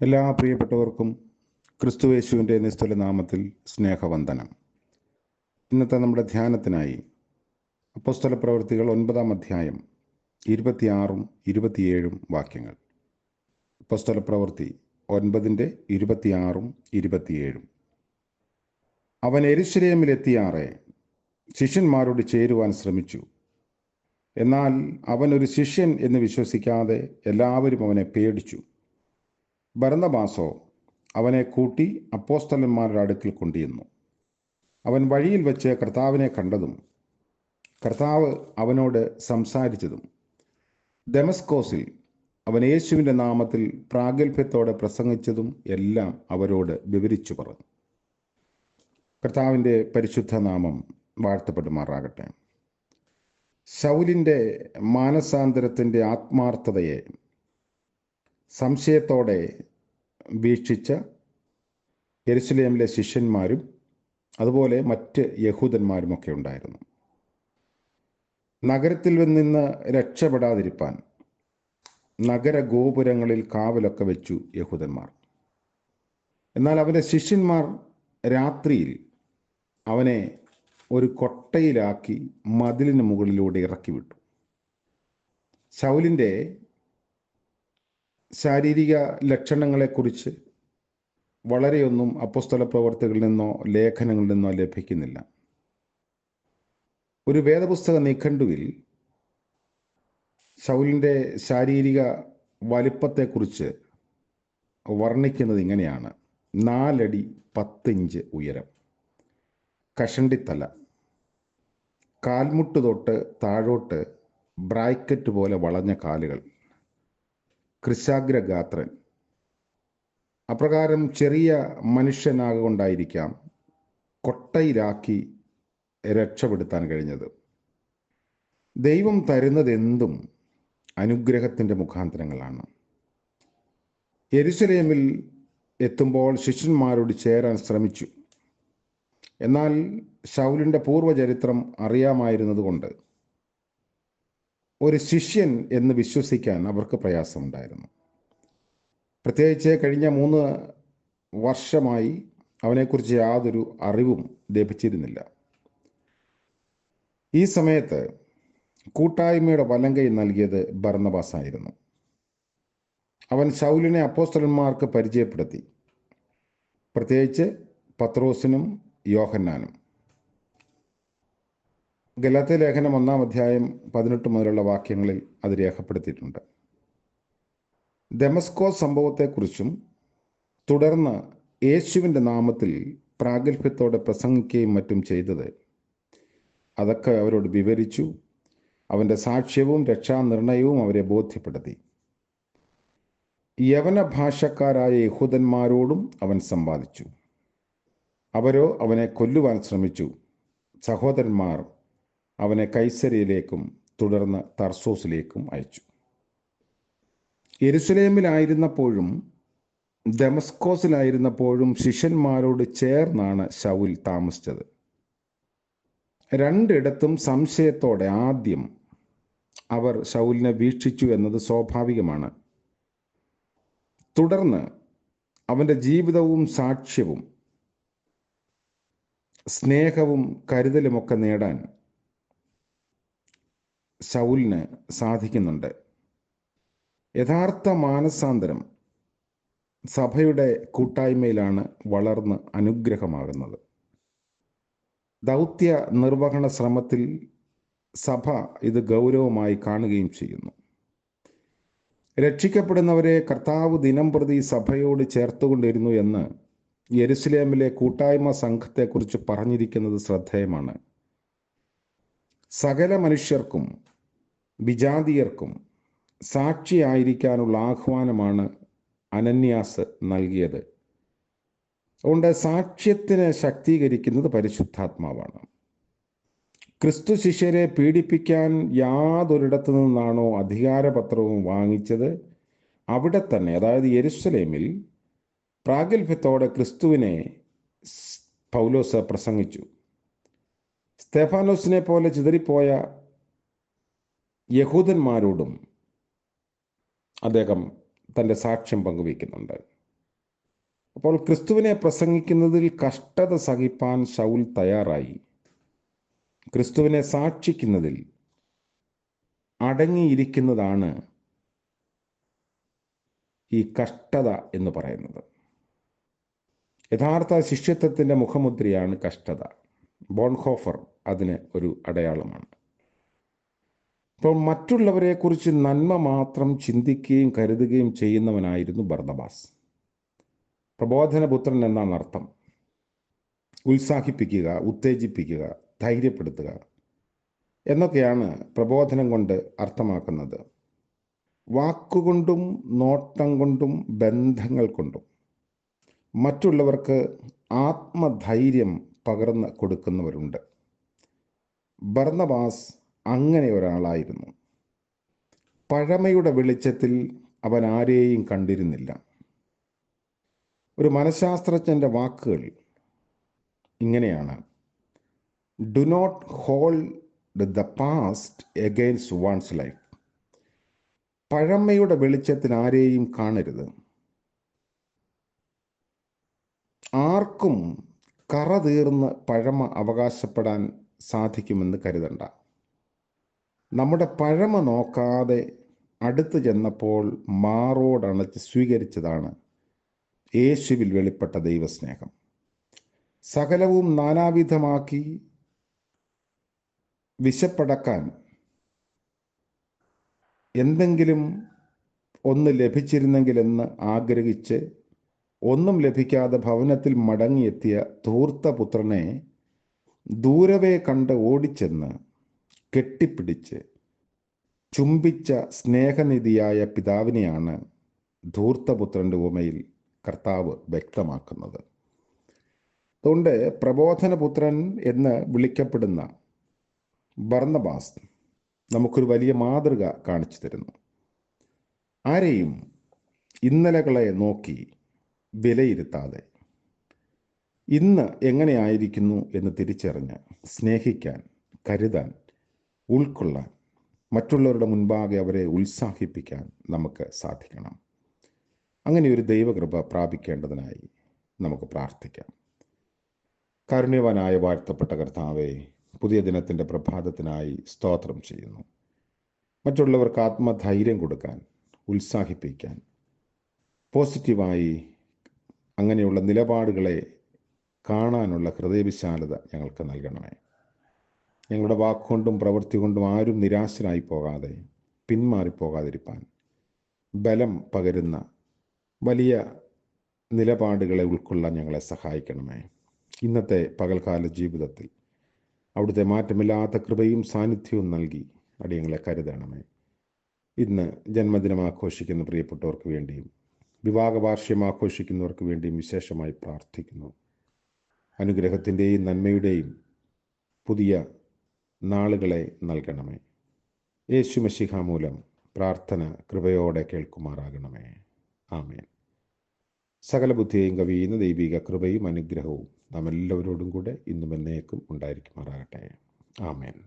എല്ലാ പ്രിയപ്പെട്ടവർക്കും ക്രിസ്തുയേശുവിൻ്റെ നിസ്തുല നാമത്തിൽ സ്നേഹവന്ദനം. ഇന്നത്തെ നമ്മുടെ ധ്യാനത്തിനായി അപ്പോസ്തല പ്രവൃത്തികൾ 9-ാം അധ്യായം 26-ഉം 27-ഉം വാക്യങ്ങൾ. അപ്പോസ്തല പ്രവൃത്തി 9-26-ഉം 27-ഉം. അവൻ യെരൂശലേമിലെത്തിയാറെ ശിഷ്യന്മാരോട് ചേരുവാൻ ശ്രമിച്ചു. എന്നാൽ അവൻ ഒരു ശിഷ്യൻ എന്ന് വിശ്വസിക്കാതെ എല്ലാവരും അവനെ പേടിച്ചു. ബർന്നബാസോ അവനെ കൂട്ടി അപ്പോസ്തലന്മാരുടെ അടുക്കൽ കൊണ്ടുചെന്നു. അവൻ വഴിയിൽ വെച്ച് കർത്താവിനെ കണ്ടതും കർത്താവ് അവനോട് സംസാരിച്ചതും ദമസ്കോസിൽ അവൻ യേശുവിൻ്റെ നാമത്തിൽ പ്രാഗൽഭ്യത്തോടെ പ്രസംഗിച്ചതും എല്ലാം അവരോട് വിവരിച്ചു പറഞ്ഞു. കർത്താവിൻ്റെ പരിശുദ്ധ നാമം വാഴ്ത്തപ്പെടുമാറാകട്ടെ. ശൗലിൻ്റെ മാനസാന്തരത്തിൻ്റെ ആത്മാർത്ഥതയെ സംശയത്തോടെ വീക്ഷിച്ച യെരുശലേമിലെ ശിഷ്യന്മാരും അതുപോലെ മറ്റ് യഹൂദന്മാരുമൊക്കെ ഉണ്ടായിരുന്നു. നഗരത്തിൽ നിന്ന് രക്ഷപ്പെടാതിരിപ്പാൻ നഗരഗോപുരങ്ങളിൽ കാവലൊക്കെ വെച്ചു യഹൂദന്മാർ. എന്നാൽ അവൻ്റെ ശിഷ്യന്മാർ രാത്രിയിൽ അവനെ ഒരു കൊട്ടയിലാക്കി മതിലിന് മുകളിലൂടെ ഇറക്കി വിട്ടു. ശൗലിൻ്റെ ശാരീരിക ലക്ഷണങ്ങളെക്കുറിച്ച് വളരെയൊന്നും അപ്പോസ്തല പ്രവർത്തികളിൽ നിന്നോ ലേഖനങ്ങളിൽ നിന്നോ ലഭിക്കുന്നില്ല. ഒരു വേദപുസ്തക നിഘണ്ടുവിൽ ശൗലിൻ്റെ ശാരീരിക വലിപ്പത്തെക്കുറിച്ച് വർണ്ണിക്കുന്നത് ഇങ്ങനെയാണ്: 4 അടി 10 ഇഞ്ച് ഉയരം, കഷണ്ടിത്തല, കാൽമുട്ട് തൊട്ട് താഴോട്ട് ബ്രാക്കറ്റ് പോലെ വളഞ്ഞ കാലുകൾ, കൃശാഗ്രഗാത്രൻ. അപ്രകാരം ചെറിയ മനുഷ്യനാകൊണ്ടായിരിക്കാം കൊട്ടയിലാക്കി രക്ഷപ്പെടുത്താൻ കഴിഞ്ഞത്. ദൈവം തരുന്നതെന്തും അനുഗ്രഹത്തിൻ്റെ മുഖാന്തരങ്ങളാണ്. യെരുശലേമിൽ എത്തുമ്പോൾ ശിഷ്യന്മാരോട് ചേരാൻ ശ്രമിച്ചു. എന്നാൽ ശൗലിൻ്റെ പൂർവ്വചരിത്രം അറിയാമായിരുന്നതുകൊണ്ട് ഒരു ശിഷ്യൻ എന്ന് വിശ്വസിക്കാൻ അവർക്ക് പ്രയാസമുണ്ടായിരുന്നു. പ്രത്യേകിച്ച് കഴിഞ്ഞ 3 വർഷമായി അവനെക്കുറിച്ച് യാതൊരു അറിവും ലഭിച്ചിരുന്നില്ല. ഈ സമയത്ത് കൂട്ടായ്മയുടെ വലങ്കൈ നൽകിയത് ബർന്നബാസായിരുന്നു. അവൻ ശൗലിനെ അപ്പോസ്തലന്മാർക്ക് പരിചയപ്പെടുത്തി, പ്രത്യേകിച്ച് പത്രോസിനും യോഹന്നാനും. ഗലാത്യ ലേഖനം 1-ാം അധ്യായം 18 മുതലുള്ള വാക്യങ്ങളിൽ അത് രേഖപ്പെടുത്തിയിട്ടുണ്ട്. ദമസ്കോസ് സംഭവത്തെക്കുറിച്ചും തുടർന്ന് യേശുവിൻ്റെ നാമത്തിൽ പ്രാഗൽഭ്യത്തോടെ പ്രസംഗിക്കുകയും മറ്റും ചെയ്തത് അതൊക്കെ അവരോട് വിവരിച്ചു. അവൻ്റെ സാക്ഷ്യവും രക്ഷാനിർണയവും അവരെ ബോധ്യപ്പെടുത്തി. യവന ഭാഷക്കാരായ യഹൂദന്മാരോടും അവൻ സംവാദിച്ചു. അവരോ അവനെ കൊല്ലുവാൻ ശ്രമിച്ചു. സഹോദരന്മാർ അവനെ കൈസരയിലേക്കും തുടർന്ന് തർസോസിലേക്കും അയച്ചു. യെരുശലേമിലായിരുന്നപ്പോഴും ദമസ്കോസിലായിരുന്നപ്പോഴും ശിഷ്യന്മാരോട് ചേർന്നാണ് ശൗൽ താമസിച്ചത്. 2 ഇടത്തും സംശയത്തോടെ ആദ്യം അവർ ശൗലിനെ വീക്ഷിച്ചു എന്നത് സ്വാഭാവികമാണ്. തുടർന്ന് അവൻ്റെ ജീവിതവും സാക്ഷ്യവും സ്നേഹവും കരുതലുമൊക്കെ നേടാൻ ശൗലിന് സാധിക്കുന്നുണ്ട്. യഥാർത്ഥ മാനസാന്തരം സഭയുടെ കൂട്ടായ്മയിലാണ് വളർന്ന് അനുഗ്രഹമാകുന്നത്. ദൗത്യ നിർവഹണ ശ്രമത്തിൽ സഭ ഇത് ഗൗരവമായി കാണുകയും ചെയ്യുന്നു. രക്ഷിക്കപ്പെടുന്നവരെ കർത്താവ് ദിനംപ്രതി സഭയോട് ചേർത്തുകൊണ്ടിരുന്നു എന്ന് യെരുശലേമിലെ കൂട്ടായ്മ സംഘത്തെക്കുറിച്ച് പറഞ്ഞിരിക്കുന്നത് ശ്രദ്ധേയമാണ്. സകല മനുഷ്യർക്കും വിജാതീയർക്കും സാക്ഷിയായിരിക്കാനുള്ള ആഹ്വാനമാണ് അനന്യാസ് നൽകിയത്. അതുകൊണ്ട് സാക്ഷ്യത്തിന് ശക്തീകരിക്കുന്നത് പരിശുദ്ധാത്മാവാണ്. ക്രിസ്തു ശിഷ്യരെ പീഡിപ്പിക്കാൻ യാതൊരിടത്തു നിന്നാണോ അധികാരപത്രവും വാങ്ങിച്ചത് അവിടെ തന്നെ, അതായത് യെരുശലേമിൽ പ്രാഗൽഭ്യത്തോടെ ക്രിസ്തുവിനെ പൗലോസ് പ്രസംഗിച്ചു. സ്തെഫാനോസിനെ പോലെ ചിതറിപ്പോയ യഹൂദന്മാരോടും അദ്ദേഹം തൻ്റെ സാക്ഷ്യം പങ്കുവയ്ക്കുന്നുണ്ട്. അപ്പോൾ ക്രിസ്തുവിനെ പ്രസംഗിക്കുന്നതിൽ കഷ്ടത സഹിപ്പാൻ ശൗൽ തയ്യാറായി. ക്രിസ്തുവിനെ സാക്ഷിക്കുന്നതിൽ അടങ്ങിയിരിക്കുന്നതാണ് ഈ കഷ്ടത എന്ന് പറയുന്നത്. യഥാർത്ഥ ശിഷ്യത്വത്തിൻ്റെ മുഖമുദ്രയാണ് കഷ്ടത. ബോൺഹോഫർ അതിന് ഒരു അടയാളമാണ്. അപ്പോൾ മറ്റുള്ളവരെക്കുറിച്ച് നന്മ മാത്രം ചിന്തിക്കുകയും കരുതുകയും ചെയ്യുന്നവനായിരുന്നു ബർന്നബാസ്. പ്രബോധനപുത്രൻ എന്നാണ് അർത്ഥം. ഉത്സാഹിപ്പിക്കുക, ഉത്തേജിപ്പിക്കുക, ധൈര്യപ്പെടുത്തുക എന്നൊക്കെയാണ് പ്രബോധനം കൊണ്ട് അർത്ഥമാക്കുന്നത്. വാക്കുകൊണ്ടും നോട്ടം കൊണ്ടും ബന്ധങ്ങൾ കൊണ്ടും മറ്റുള്ളവർക്ക് ആത്മധൈര്യം പകർന്ന് കൊടുക്കുന്നവരുണ്ട്. ബർന്നബാസ് അങ്ങനെ ഒരാളായിരുന്നു. പഴമയുടെ വെളിച്ചത്തിൽ അവൻ ആരെയും കണ്ടിരുന്നില്ല. ഒരു മനഃശാസ്ത്രജ്ഞൻ്റെ വാക്കുകൾ ഇങ്ങനെയാണ്: do not hold the past against one's life. പഴമയുടെ വെളിച്ചത്തിൽ ആരെയും കാണരുത്. ആർക്കും കറ തീർന്ന് പഴമ അവകാശപ്പെടാൻ സാധിക്കുമെന്ന് കരുതണ്ട. നമ്മുടെ പഴമ നോക്കാതെ അടുത്ത് ചെന്നപ്പോൾ മാറോടണച്ച് സ്വീകരിച്ചതാണ് യേശുവിൽ വെളിപ്പെട്ട ദൈവസ്നേഹം. സകലവും നാനാവിധമാക്കി വിശപ്പടക്കാൻ എന്തെങ്കിലും ഒന്ന് ലഭിച്ചിരുന്നെങ്കിലെന്ന് ആഗ്രഹിച്ച് ഒന്നും ലഭിക്കാതെ ഭവനത്തിൽ മടങ്ങിയെത്തിയ ധൂർത്തപുത്രനെ ദൂരവേ കണ്ട് ഓടിച്ചെന്ന് കെട്ടിപ്പിടിച്ച് ചുംബിച്ച സ്നേഹനിധിയായ പിതാവിനെയാണ് ധൂർത്തപുത്രൻ്റെ ഉപമയിൽ കർത്താവ് വ്യക്തമാക്കുന്നത്. അതുകൊണ്ട് പ്രബോധനപുത്രൻ എന്ന് വിളിക്കപ്പെടുന്ന ബർന്നബാസ് നമുക്കൊരു വലിയ മാതൃക കാണിച്ചു തരുന്നു. ആരെയും ഇന്നലകളെ നോക്കി വിലയിരുത്താതെ ഇന്ന് എങ്ങനെയായിരിക്കുന്നു എന്ന് തിരിച്ചറിഞ്ഞ് സ്നേഹിക്കാൻ, കരുതാൻ, ഉൾക്കൊള്ളാൻ, മറ്റുള്ളവരുടെ മുൻപാകെ അവരെ ഉത്സാഹിപ്പിക്കാൻ നമുക്ക് സാധിക്കണം. അങ്ങനെ ഒരു ദൈവകൃപ പ്രാപിക്കേണ്ടതിനായി നമുക്ക് പ്രാർത്ഥിക്കാം. കാരുണ്യവാനായ വാഴ്ത്തപ്പെട്ട കർത്താവേ, പുതിയ ദിനത്തിൻ്റെ പ്രഭാതത്തിനായി സ്തോത്രം ചെയ്യുന്നു. മറ്റുള്ളവർക്ക് ആത്മധൈര്യം കൊടുക്കാൻ, ഉത്സാഹിപ്പിക്കാൻ, പോസിറ്റീവായി അങ്ങനെയുള്ള നിലപാടുകളെ കാണാനുള്ള ഹൃദയവിശാലത ഞങ്ങൾക്ക് നൽകണമേ. ഞങ്ങളുടെ വാക്കുകൊണ്ടും പ്രവൃത്തി കൊണ്ടും ആരും നിരാശരായി പോകാതെ, പിന്മാറിപ്പോകാതിരിപ്പാൻ ബലം പകരുന്ന വലിയ നിലപാടുകളെ ഉൾക്കൊള്ളാൻ ഞങ്ങളെ സഹായിക്കണമേ. ഇന്നത്തെ പകൽക്കാല ജീവിതത്തിൽ അവിടുത്തെ മാറ്റമില്ലാത്ത കൃപയും സാന്നിധ്യവും നൽകി അടിയങ്ങളെ കരുതണമേ. ഇന്ന് ജന്മദിനം ആഘോഷിക്കുന്ന പ്രിയപ്പെട്ടവർക്ക് വേണ്ടിയും വിവാഹ വാർഷികം ആഘോഷിക്കുന്നവർക്ക് വേണ്ടിയും വിശേഷമായി പ്രാർത്ഥിക്കുന്നു. അനുഗ്രഹത്തിൻ്റെയും നന്മയുടെയും പുതിയ നാളുകളെ നൽകണമേ. യേശു മശിഹ മൂലം പ്രാർത്ഥന കൃപയോടെ കേൾക്കുമാറാകണമേ. ആമേൻ. സകല ബുദ്ധിയെയും കവിയുന്ന ദൈവിക കൃപയും അനുഗ്രഹവും നാം എല്ലാവരോടും കൂടെ ഇന്നും എന്നേക്കും ഉണ്ടായിരിക്കുമാറാകട്ടെ. ആമേൻ.